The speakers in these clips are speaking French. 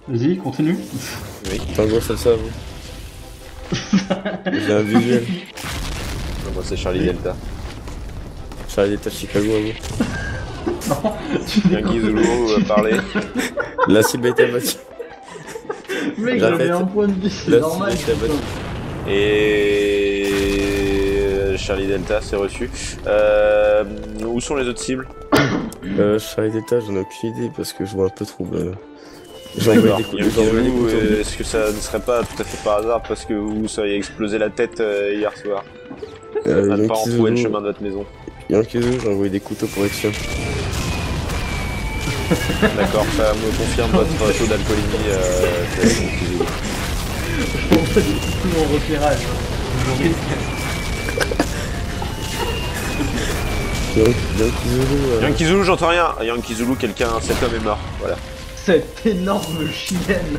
Vas-y, continue. Oui. Enfin, gros, faites ça, vous. J'ai un visuel. Moi, c'est Charlie Delta. Charlie Delta Chicago, à vous. Non, Yankee Zulu parler. La cible a été abattue. Mec, La j'avais fête. un point de vie, c'est La normal. cible a été abattue. Et Charlie Delta, c'est reçu. Où sont les autres cibles? Charlie Delta, j'en ai aucune idée parce que je vois un peu trouble. J'ai envoyé des coups. Yankee Zulu, est-ce que ça ne serait pas tout à fait par hasard parce que vous seriez explosé la tête hier soir? À ne pas en trouver le chemin de votre maison. Yankee Zulu, j'ai envoyé des couteaux pour action. D'accord, ça me confirme votre taux d'alcoolémie. On fait tout mon repérage. Yankee Zulu. Yankee Zulu, j'entends rien. Yankee Zulu, cet homme est mort. Voilà. Cette énorme chienne.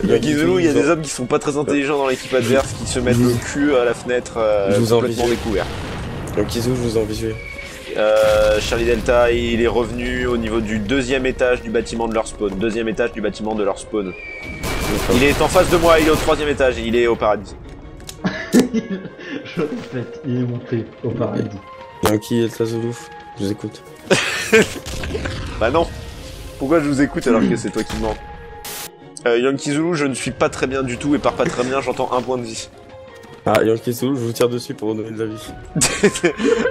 Yankee Zulu, il y a des hommes qui sont pas très intelligents dans l'équipe adverse qui se mettent le cul à la fenêtre complètement découvert. Yankee Zulu, je vous en visuel. Charlie Delta, il est revenu au niveau du deuxième étage du bâtiment de leur spawn. Deuxième étage du bâtiment de leur spawn. Il est en face de moi, il est au troisième étage, il est au paradis. Je répète, il est monté au paradis. Yankee Delta Zulu, je vous écoute. Bah non. Pourquoi je vous écoute alors que c'est toi qui mens? Yankee Zulu, je ne suis pas très bien du tout et par pas très bien, j'entends un point de vie. Ah, Yankee Zulu, je vous tire dessus pour redonner de la vie.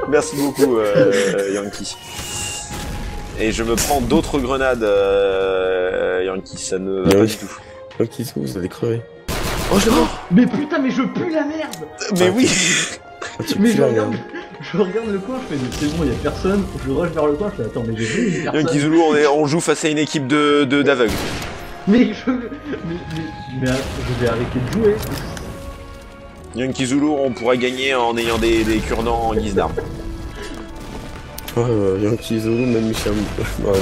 Merci beaucoup, Yankee. Et je me prends d'autres grenades, Yankee, ça ne va pas du tout. Yankee Zulu, vous allez crever. Oh, je mort. Mais putain, mais je pue la merde. Mais oui. Mais je regarde le coin, je fais c'est bon, y'a personne, je rush vers le coin, je fais attends, mais j'ai vu une personne. Yankee Zulu, on joue face à une équipe d'aveugles. Mais je vais arrêter de jouer. Yankee Zulu, on pourrait gagner en ayant des cure-dents en guise d'arme. Ouais, Yankee Zulu, même Michel. Non, non,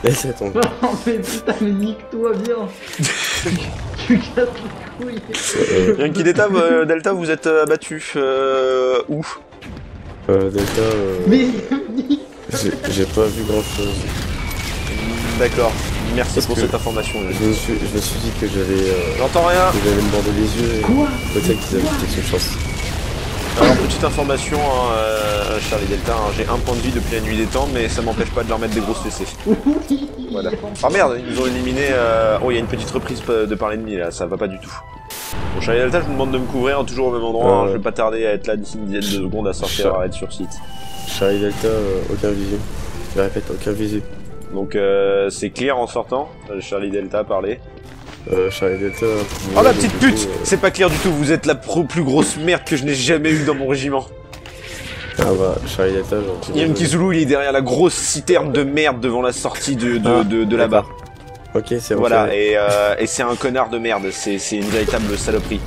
laisse tomber. Non mais putain, mais nique-toi bien. Tu casses les couilles. Yankee Delta, vous êtes abattu où? Delta, Mais j'ai pas vu grand chose. D'accord, merci Parce pour que cette information. Je me suis dit que j'allais J'entends rien. me border les yeux et quoi? peut-être qu'ils avaient peut-être une chance. Alors petite information, Charlie Delta, j'ai un point de vie depuis la nuit des temps, mais ça m'empêche pas de leur mettre des grosses fessées. Oui. Voilà. Ah merde, ils nous ont éliminé. Oh, il y a une petite reprise de par l'ennemi là, ça va pas du tout. Bon, Charlie Delta, je vous demande de me couvrir toujours au même endroit, hein, je vais pas tarder à être là d'ici une dizaine de secondes à sortir à être sur site. Charlie Delta, aucun visu. Je répète, aucun visu. Donc c'est clear en sortant, Charlie Delta parler. Charlie Delta... Oh la petite pute, c'est pas clair du tout, vous êtes la plus grosse merde que je n'ai jamais eue dans mon régiment. Ah bah, Charlie Delta, genre... Yankee Zulu, il est derrière la grosse citerne de merde devant la sortie de là-bas. Ok, c'est bon. Voilà, et c'est un connard de merde, c'est une véritable saloperie.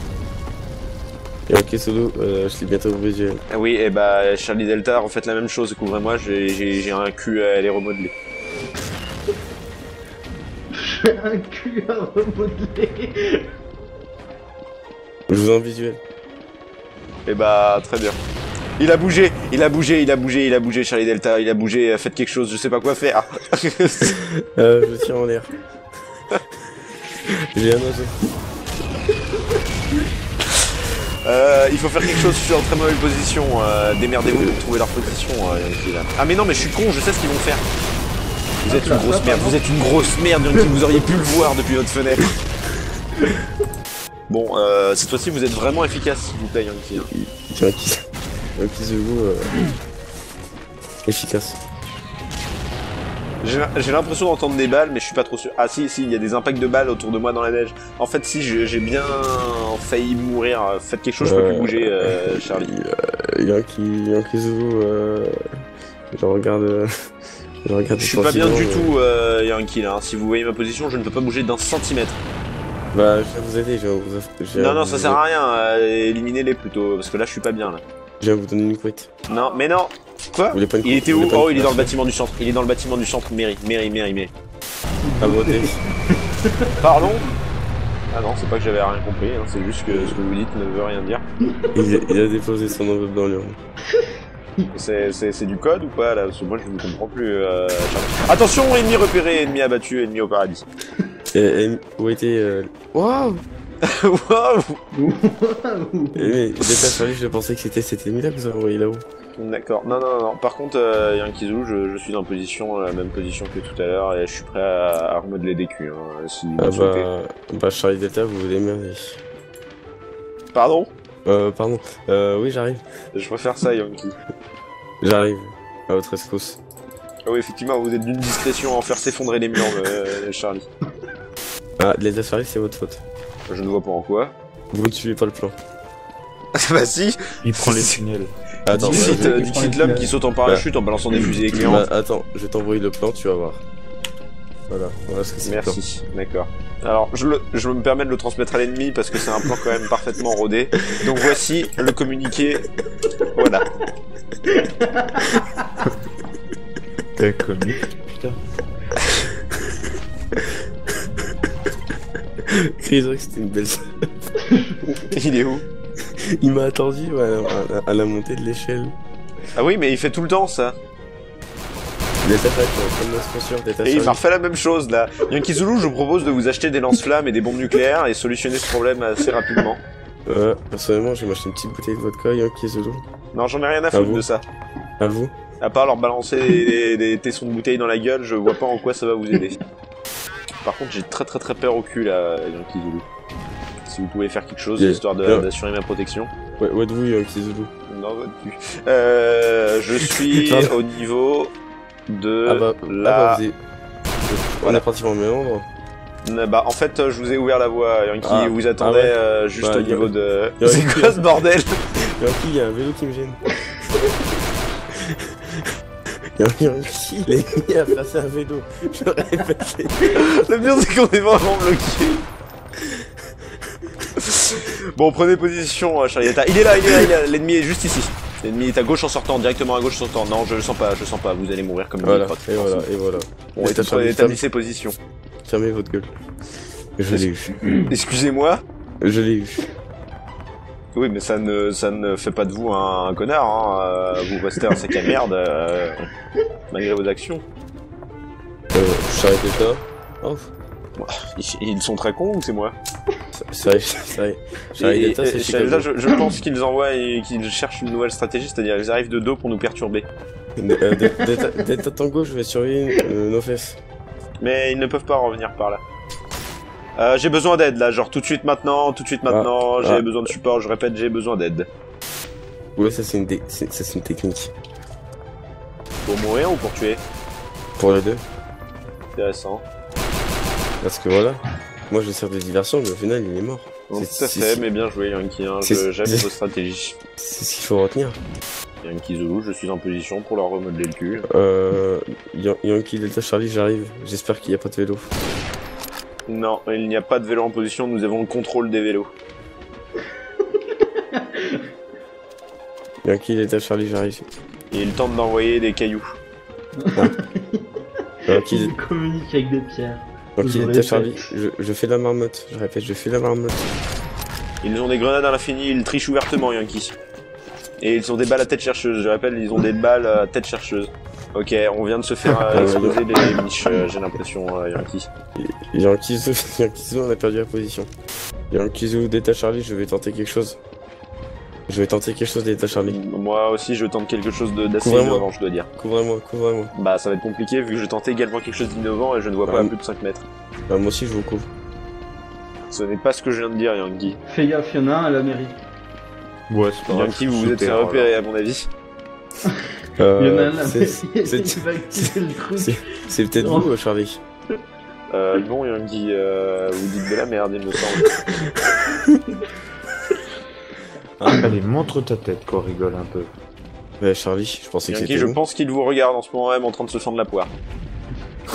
Yankee Zulu, je l'ai bientôt au visuel. Ah oui, et bah Charlie Delta, refaites la même chose, couvrez-moi, j'ai un cul à aller remodeler. J'ai un cul à remodeler. Je vous en visuel. Et bah très bien. Il a bougé, Charlie Delta, il a bougé, faites quelque chose, je sais pas quoi faire. Je tire en l'air. J'ai un oiseau. Il faut faire quelque chose, je suis en très mauvaise position, démerdez-vous pour trouver leur position, Yankee, là. Ah mais non, mais je suis con, je sais ce qu'ils vont faire. Vous êtes une grosse merde, vous êtes une grosse merde, Yankee, vous auriez pu le voir depuis votre fenêtre. Bon, cette fois-ci, vous êtes vraiment efficace, s'il vous plaît, Yankee. Yankee Zulu, efficace. J'ai l'impression d'entendre des balles, mais je suis pas trop sûr. Ah si, il y a des impacts de balles autour de moi dans la neige. En fait, si, j'ai bien failli mourir. Faites quelque chose, je peux plus bouger, Charlie. Yankee Zulu, je regarde... Je suis pas bien du tout, Yankee, là. Si vous voyez ma position, je ne peux pas bouger d'un centimètre. Bah, je vais vous aider, Non, ça sert à rien, éliminez-les plutôt, parce que là, je suis pas bien, là. Je vais vous donner une couette. Non, mais non. Quoi? Il était où? Oh, il est dans le bâtiment du centre. Il est dans le bâtiment du centre, mairie. À voter. Pardon? Ah non, c'est pas que j'avais rien compris, hein, c'est juste que ce que vous dites ne veut rien dire. Il a déposé son enveloppe dans l'urne. C'est du code ou pas là? Parce que moi je ne comprends plus. Attention, ennemi repéré, ennemi abattu, ennemi au paradis. Où était Waouh. Waouh. Mais Delta Charlie, je pensais que c'était cet ennemi là que vous avez envoyé là-haut. D'accord. Non. Par contre, Yankee Zulu, je suis en position, la même position que tout à l'heure, et je suis prêt à remodeler des culs, hein, si vous souhaitez. Bah Charlie Delta, vous voulez merder. Pardon? Pardon. Oui, j'arrive. Je préfère ça, Yankee. J'arrive. À votre escousse. Ah oui, effectivement, vous êtes d'une discrétion à en faire s'effondrer les murs, Charlie. Ah, Delta Charlie, c'est votre faute. Je ne vois pas en quoi. Vous ne suivez pas le plan. Bah si. Il prend les tunnels. Attends, Dixit l'homme qui saute en parachute en balançant des fusées éclairantes. Bah, attends, je vais t'envoyer le plan, tu vas voir. Voilà ce que c'est. Merci, d'accord. Alors, je me permets de le transmettre à l'ennemi parce que c'est un plan quand même parfaitement rodé. Donc voici le communiqué. Voilà. T'es comique, putain. Chrysox, c'était une belle. Il est où? Il m'a attendu à la montée de l'échelle. Ah oui, mais il fait tout le temps ça. Delta Charlie, t'es en train de sponsor, Delta Et Charlie. il m'a refait la même chose là. Yankee Zulu, je vous propose de vous acheter des lance-flammes et des bombes nucléaires et solutionner ce problème assez rapidement. Personnellement, je vais m'acheter une petite bouteille de vodka, Yankee Zulu. Non, j'en ai rien à foutre de ça. À vous? À part leur balancer des tessons de bouteille dans la gueule, je vois pas en quoi ça va vous aider. Par contre, j'ai très peur au cul là, Yankee Zulu. Si vous pouvez faire quelque chose, histoire d'assurer ma protection. Ouais, où êtes-vous, Yankee Zulu? Non, votre cul. Je suis au niveau de la... On est pratiquement au même endroit. Bah, en fait, je vous ai ouvert la voie, Yankee, vous attendez juste au niveau de... Yankee, C'est quoi ce bordel? Yankee, il y a un vélo qui me gêne. Yankee, l'ennemi a placé un vélo. Je répète. Le pire, c'est qu'on est vraiment bloqué. Bon, prenez position, Charlietta. Il est là, l'ennemi est juste ici. L'ennemi est à gauche en sortant, directement à gauche en sortant. Non, je le sens pas, vous allez mourir comme voilà, une et voilà. Bon, établissez position. Fermez votre gueule. Je l'ai eu. Excusez-moi. Je l'ai eu. Oui, mais ça ne fait pas de vous un connard, hein. Vous restez un sac à merde, malgré vos actions. Charlietta. Oh. Ils sont très cons ou c'est moi? Charlietta, c'est Chicago. Je pense qu'ils envoient et qu'ils cherchent une nouvelle stratégie, c'est-à-dire ils arrivent de dos pour nous perturber. Delta Tango, je vais surveiller nos fesses. Mais ils ne peuvent pas revenir par là. J'ai besoin d'aide là, genre tout de suite maintenant, j'ai besoin de support, je répète, j'ai besoin d'aide. Ouais, ça c'est une technique. Pour mourir ou pour tuer? Pour les deux. Intéressant. Parce que voilà, moi je sers de diversion, mais au final il est mort. Tout à fait, mais bien joué Yankee, hein. J'aime vos stratégies. C'est ce qu'il faut retenir. Yankee Zulu, je suis en position pour leur remodeler le cul. Yankee Delta Charlie, j'arrive. J'espère qu'il n'y a pas de vélo. Non, il n'y a pas de vélo en position, nous avons le contrôle des vélos. Yankee Delta Charlie, j'arrive. Et il tente d'envoyer des cailloux. Il communique avec des pierres. Yankee Delta Charlie, je fais la marmotte. Je répète, je fais la marmotte. Ils ont des grenades à l'infini, ils trichent ouvertement, Yankee. Et ils ont des balles à tête chercheuse, je rappelle, ils ont des balles à tête chercheuse. Ok, on vient de se faire exploser les miches, j'ai l'impression, Yankee. Yankee Zulu, on a perdu la position. Yankee Zulu, Delta Charlie, je vais tenter quelque chose. Delta Charlie. Moi aussi, je tente quelque chose d'assez innovant, je dois dire. Couvrez-moi. Bah, ça va être compliqué vu que je tentais également quelque chose d'innovant et je ne vois pas à plus de 5 mètres. Bah, moi aussi, je vous couvre. Ce n'est pas ce que je viens de dire, Yankee. Fais gaffe, y'en a un à la mairie. Ouais, c'est pas grave. Yankee, vous vous êtes fait repérer, à mon avis. Y'en a un à la mairie. Il va activer le truc. C'est peut-être vous, Charlie. Non, Yankee, vous dites de la merde, il me semble. Allez, montre ta tête, quoi, rigole un peu. Ouais, Charlie, je pensais que c'était Yankee, vous. je pense qu'il vous regarde en ce moment même en train de se fendre la poire.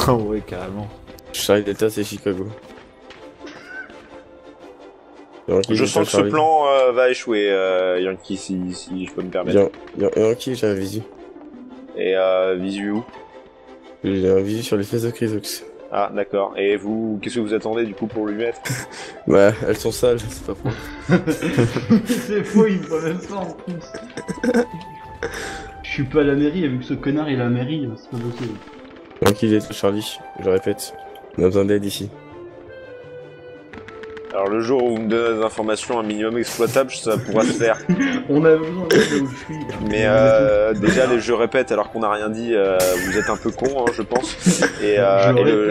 Oh ouais, carrément. Charlie Delta, c'est Chicago. Yankee, Je sens que ce Charlie. plan va échouer, Yankee, si je peux me permettre. Yankee, j'ai un visu. Et visu où? J'ai un visu sur les fesses de Chrysox. Ah, d'accord. Et vous, qu'est-ce que vous attendez du coup pour lui mettre? Ouais, elles sont sales, c'est pas faux. C'est faux, il me voit même pas en plus. Je suis pas à la mairie, vu que ce connard est à la mairie, c'est pas possible. Yankee Delta Charlie, je répète, on a besoin d'aide ici. Alors le jour où vous me donnez des informations un minimum exploitables, ça pourra se faire. On a besoin de où je suis. Mais déjà, je répète, alors qu'on n'a rien dit, vous êtes un peu con, hein, je pense. Et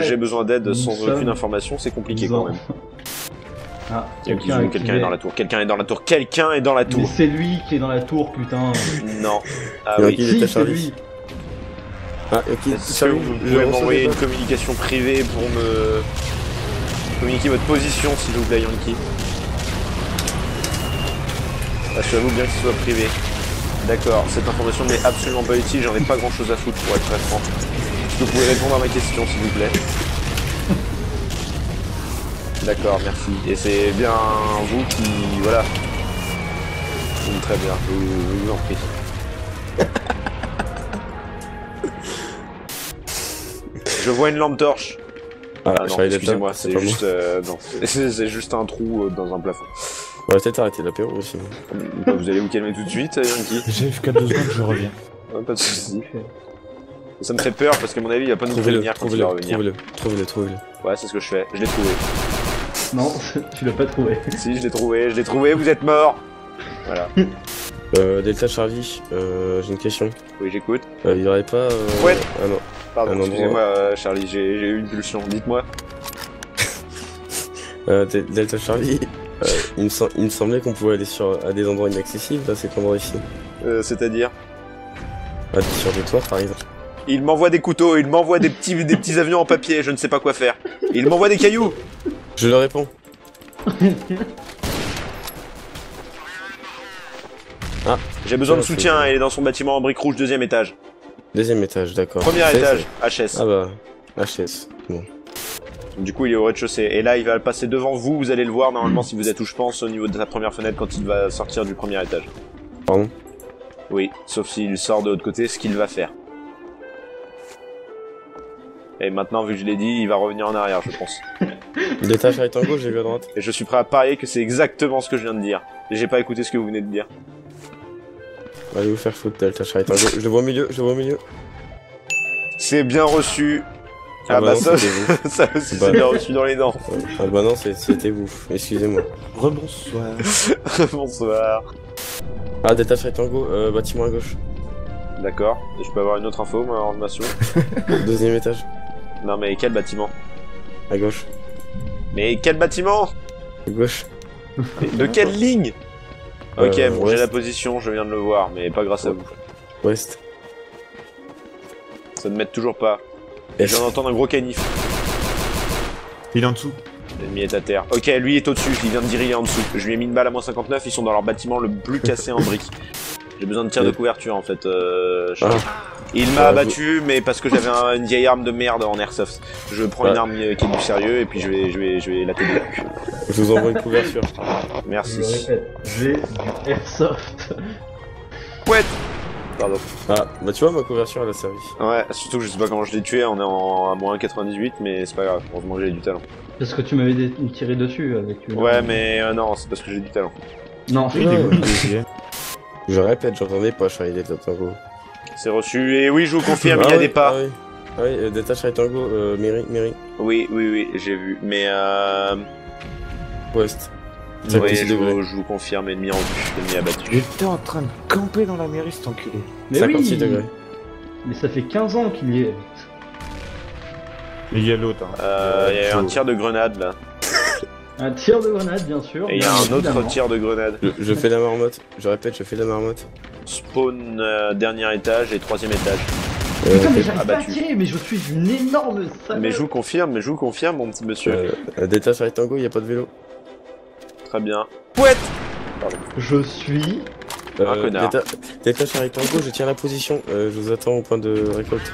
j'ai besoin d'aide sans aucune information, c'est compliqué quand même. Ah, Quelqu'un est dans la tour, quelqu'un est dans la tour, quelqu'un est dans la Mais tour. c'est lui qui est dans la tour, putain. Non. Ah Il y a oui. qui Si, était c'est Charlie. lui. Ah, ok. Est-ce que vous pouvez m'envoyer une communication privée pour me communiquer votre position, s'il vous plaît, Yankee? Assurez-vous bien que ce soit privé. D'accord, cette information n'est absolument pas utile, j'en ai pas grand chose à foutre pour être très franc. Est-ce que vous pouvez répondre à ma question, s'il vous plaît? D'accord, merci. Et c'est bien vous qui... voilà. Très bien, je vous en prie. Je vois une lampe torche. Ah, Ah non, Charlie Delta, excusez-moi, c'est c'est pas juste... non, c'est juste un trou dans un plafond. On va peut-être arrêter l'apéro aussi. Vous allez vous calmer tout de suite, Yankee? J'ai FK 2 secondes, je reviens. Pas de soucis. Ça me fait peur parce qu'à mon avis, il va pas nous prévenir quand il va revenir. Trouvez-le. Ouais, c'est ce que je fais. Je l'ai trouvé. Non, tu l'as pas trouvé. Si, je l'ai trouvé, vous êtes mort. Voilà. Delta Charlie, j'ai une question. Oui, j'écoute. Il y aurait pas... Ouais. Ah non. Pardon, Un endroit. excusez-moi, Charlie, j'ai eu une pulsion. Dites-moi. Delta Charlie, il me semblait qu'on pouvait aller à des endroits inaccessibles, à cet endroit ici. C'est-à-dire? Sur des toits, par exemple. Il m'envoie des couteaux, il m'envoie des petits avions en papier, je ne sais pas quoi faire. Il m'envoie des cailloux. Je le réponds. J'ai besoin de c'est soutien, bon. il est dans son bâtiment en briques rouges, 2e étage. Deuxième étage, d'accord. Premier C'est- étage, HS. Ah bah, HS. Bon. Du coup, il est au rez-de-chaussée. Et là, il va passer devant vous, vous allez le voir normalement si vous êtes où je pense, au niveau de sa première fenêtre quand il va sortir du premier étage. Pardon. Oui, sauf s'il sort de l'autre côté, ce qu'il va faire. Et maintenant, vu que je l'ai dit, il va revenir en arrière, je pense. Delta Charlie Tango, j'ai vu à droite. Et je suis prêt à parier que c'est exactement ce que je viens de dire. Et j'ai pas écouté ce que vous venez de dire. Allez vous faire foutre, Delta Charlie Tango. Je le vois au milieu, C'est bien reçu. Ah bah bah non, ça, c'était vous. ça aussi Bah. c'est bien reçu dans les dents. Ah bah non, c'était vous. Excusez-moi. Rebonsoir. Bonsoir. Ah, Delta Charlie Tango, bâtiment à gauche. D'accord. Et je peux avoir une autre info, ma information? Deuxième étage, Non mais quel bâtiment? à gauche. Mais quel bâtiment? À gauche. De quelle ligne? Ok, bon, j'ai ouest. la position, je viens de le voir, mais pas grâce à vous. Ouest. Ça ne m'aide toujours pas. Et je viens d'entendre un gros canif. Il est en dessous. L'ennemi est à terre. Ok, lui est au-dessus, il vient de dire il est en dessous. Je lui ai mis une balle à moins 59, ils sont dans leur bâtiment le plus cassé en briques. J'ai besoin de tir de couverture en fait. Charles. Il m'a abattu, mais parce que j'avais une vieille arme de merde en airsoft. Je prends une arme qui est du sérieux et puis je vais la tenir. Je vous envoie une couverture. Je Merci. le répète, j'ai du airsoft. Ouais. Pardon. Ah, bah tu vois, ma couverture, elle a servi. Ouais, surtout que je sais pas comment je l'ai tué, on est à moins 98, mais c'est pas grave, heureusement que j'ai du talent. Parce que tu m'avais tiré dessus avec une... Ouais, mais non, c'est parce que j'ai du talent. Non, Il est où le deuxième? Je répète, j'entendais pas Charlie Delta Tango. C'est reçu, et oui, je vous confirme, il y a oui, des pas. Ah oui, ah oui Delta Charlie Tango, Mairie, Oui, j'ai vu, mais Ouest. oui, 56 degrés. je vous confirme, ennemi en vue, ennemi abattu. J'étais en train de camper dans la mairie, cet enculé. mais 56 oui. degrés. Mais ça fait 15 ans qu'il y est. Mais il y a l'autre. Hein. Il y a un tir de grenade là, Un tir de grenade, bien sûr. et il y a bien un autre évidemment. tir de grenade. Je fais la marmotte. Je répète, je fais la marmotte. Spawn dernier étage et 3ème étage. Putain, mais j'arrive pas à abattu. tirer, mais je suis une énorme salope. Mais je vous confirme, mon petit monsieur. Delta Charlie Tango, y a pas de vélo. Très bien. Pouette. Je suis... Un connard. Delta Charlie Tango, je tiens la position. Je vous attends au point de récolte.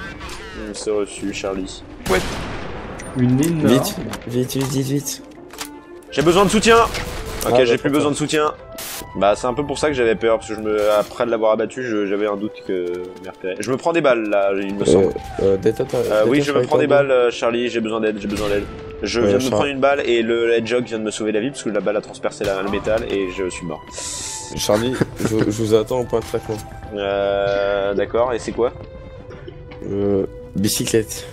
C'est reçu, Charlie. une énorme... Vite. J'ai besoin de soutien. Ok, Ah, j'ai bah, plus besoin de soutien. Bah, c'est un peu pour ça que j'avais peur, parce que après de l'avoir abattu, j'avais un doute que m'y repérer. Je me prends des balles, là, il me semble. Delta Oui, je me Charlie prends des Tango. balles, Charlie, j'ai besoin d'aide. Je viens de me Charles. prendre une balle, et le hedgehog vient de me sauver la vie, parce que la balle a transpercé le métal, et je suis mort. Charlie, je vous attends au point de traitement. D'accord, et c'est quoi? Bicyclette.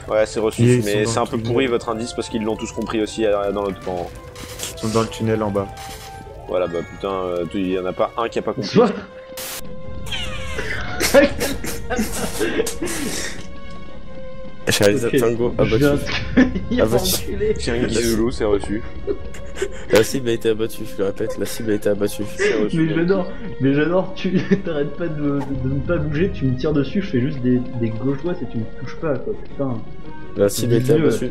Ouais, c'est reçu, Ils mais sont c'est dans un le peu tunnel. pourri votre indice parce qu'ils l'ont tous compris aussi dans l'autre camp. Ils sont dans le tunnel en bas. Voilà, bah putain, il y en a pas un qui a pas compris. Soit. Charizard Ok, Tango je viens abattu. Il Ah va bah, enculer. Tiens, un Guizolo, c'est reçu. La cible a été abattue, je le répète, la cible a été abattue. C'est reçu. Mais j'adore, tu t'arrêtes pas de ne pas bouger, tu me tires dessus, je fais juste des gauche-droite et tu me touches pas quoi, putain. La cible a été Dieu. abattue.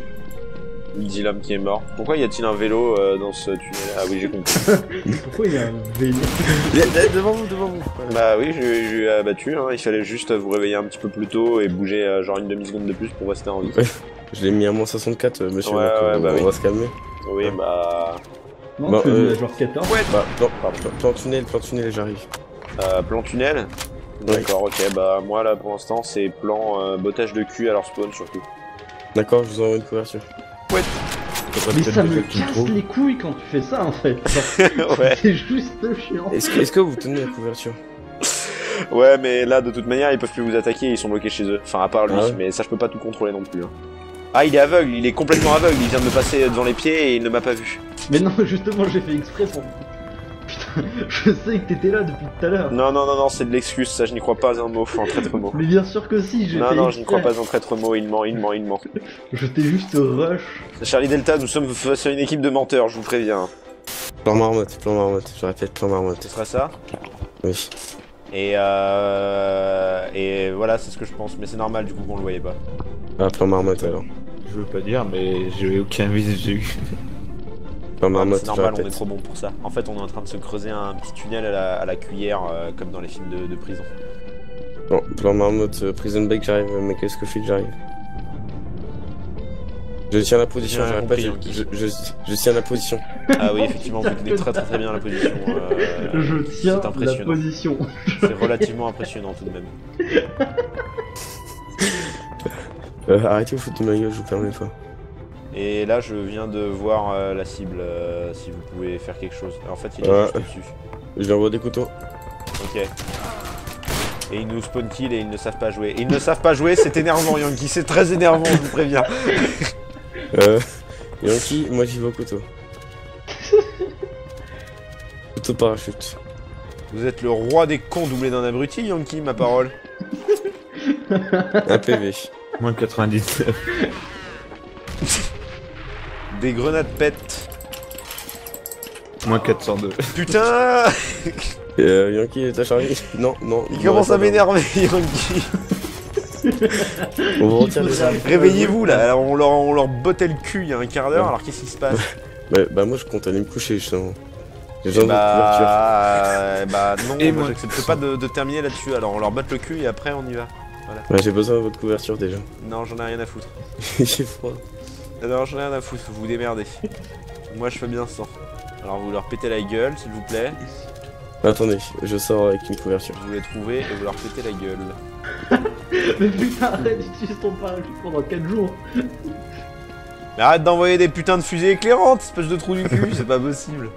Dilam qui est mort. Pourquoi y a-t-il un vélo dans ce tunnel? Ah oui, j'ai compris. Pourquoi il y a un vélo? Devant vous, devant vous. Bah oui, j'ai abattu, hein. Il fallait juste vous réveiller un petit peu plus tôt et bouger genre une demi-seconde de plus pour rester en vie. Ouais. Je l'ai mis à moins 64, monsieur. Ouais, donc, ouais, bah on oui. va se calmer. Oui, bah... Non, Bon, tu es genre 14. Bah, plan tunnel, j'arrive. plan tunnel. D'accord, ok, bah moi là pour l'instant c'est plan bottage de cul à leur spawn surtout. D'accord, je vous envoie une couverture. Mais ça me casse les couilles quand tu fais ça en fait. Genre, Ouais. c'est juste chiant. Est-ce que vous tenez la couverture? Ouais, mais là de toute manière ils peuvent plus vous attaquer, ils sont bloqués chez eux. Enfin à part lui, Ah ouais. mais ça je peux pas tout contrôler non plus. Hein. Ah, il est aveugle, il est complètement aveugle, il vient de me passer devant les pieds et il ne m'a pas vu. Mais non, justement, j'ai fait exprès pour. Putain, je sais que t'étais là depuis tout à l'heure. Non, c'est de l'excuse, ça je n'y crois pas un mot, un traître mot. Mais bien sûr que si, j'ai fait Non, je n'y crois exprès. pas un traître mot, il ment. Je t'ai juste rush. Charlie Delta, nous sommes face à une équipe de menteurs, je vous préviens. Plan marmotte, je répète, plan marmotte. Ce sera ça. Oui. Et voilà, c'est ce que je pense, mais c'est normal du coup qu'on le voyait pas. Ah, plan marmotte alors. Je veux pas dire, mais j'ai aucun visu. Plan Ouais, mais marmotte, c'est je normal, on est répète. trop bon pour ça. En fait, on est en train de se creuser un petit tunnel à la cuillère, comme dans les films de prison. Bon, plan marmotte, prison break, j'arrive, mais qu'est-ce que je fais que j'arrive? Je tiens la position, J'ai je rien répète, compris, je tiens la position. Ah oui, effectivement, vous tenez très bien la position. Je tiens c'est la impressionnant. position. C'est relativement impressionnant tout de même. Arrêtez de vous foutre de ma gueule, je vous permets pas. Et là, je viens de voir la cible, si vous pouvez faire quelque chose. En fait, il est Ouais. juste dessus. Je lui envoie des couteaux. Ok. Et ils nous spawn kill et ils ne savent pas jouer. Ils ne savent pas jouer, c'est énervant, Yankee, c'est très énervant, je vous préviens. Yankee, moi j'y vais au couteau. Couteau parachute. Vous êtes le roi des cons doublé d'un abruti, Yankee, ma parole. Un PV. Moins 99. Des grenades pètent. Moins 402. Putain. Yankee, t'as Charlie? Non. Il commence à m'énerver, Yankee. On vous retire les armes. Réveillez-vous là, alors on leur bottait le cul il y a un quart d'heure, alors qu'est-ce qui se passe? Bah moi je compte aller me coucher justement. J'ai besoin de votre couverture. Bah non, Et moi moi. j'accepte pas de terminer là-dessus, alors on leur botte le cul et après on y va. Ouais, j'ai besoin de votre couverture déjà. Non, j'en ai rien à foutre. J'ai froid. Alors j'en ai rien à foutre, vous vous démerdez. Moi je fais bien sans. Alors vous leur pétez la gueule s'il vous plaît. Attendez, je sors avec une couverture. Vous les trouvez et vous leur pétez la gueule. Mais putain, arrête d'utiliser ton parachute pendant 4 jours. Mais arrête d'envoyer des putains de fusées éclairantes, espèce de trou du cul, c'est pas possible.